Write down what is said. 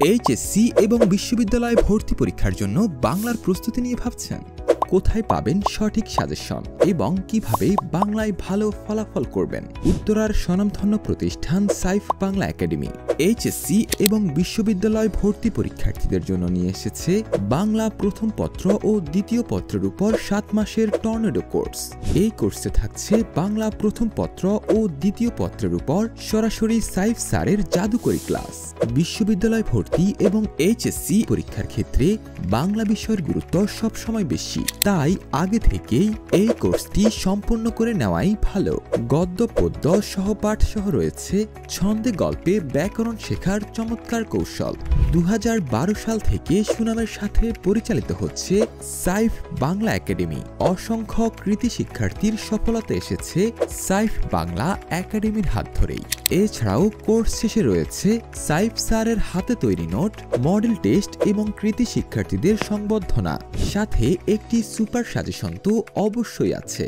HSC এবং বিশ্ববিদ্যালয় ভর্তি পরীক্ষার জন্য বাংলার প্রস্তুতি নিয়ে ভাবছেন? কোথায় পাবেন সঠিক সাজেশন এবং কিভাবে বাংলায় ভালো ফলাফল করবেন? উত্তরার স্বনামধন্য প্রতিষ্ঠান সাইফ বাংলা একাডেমি এইচএসসি এবং বিশ্ববিদ্যালয় ভর্তি পরীক্ষার্থীদের জন্য নিয়ে এসেছে বাংলা প্রথম পত্র ও দ্বিতীয় পত্রের উপর 7 মাসের টর্নেডো কোর্স। এই কোর্সে থাকছে বাংলা প্রথম পত্র ও দ্বিতীয় পত্রের উপর সরাসরি সাইফ স্যারের জাদুকরি ক্লাস। বিশ্ববিদ্যালয় ভর্তি এবং এইচএসসি পরীক্ষার ক্ষেত্রে বাংলা বিষয়ের গুরুত্ব সবসময় বেশি, তাই আগে থেকেই এই কোর্সটি সম্পন্ন করে নেওয়াই ভালো। গদ্য পদ্য সহপাঠ সহ রয়েছে ছন্দে গল্পে ব্যাকরণ শেখার চমৎকার কৌশল। 2012 সাল থেকে সুনামের সাথে পরিচালিত হচ্ছে সাইফ বাংলা একাডেমি। অসংখ্য কৃতি শিক্ষার্থীর সফলতা এসেছে সাইফ বাংলা একাডেমির হাত ধরেই। এছাড়াও কোর্স শেষে রয়েছে সাইফ স্যারের হাতে তৈরি নোট, মডেল টেস্ট এবং কৃতি শিক্ষার্থীদের সংবর্ধনা, সাথে একটি সুপার সাজেশন তো অবশ্যই আছে।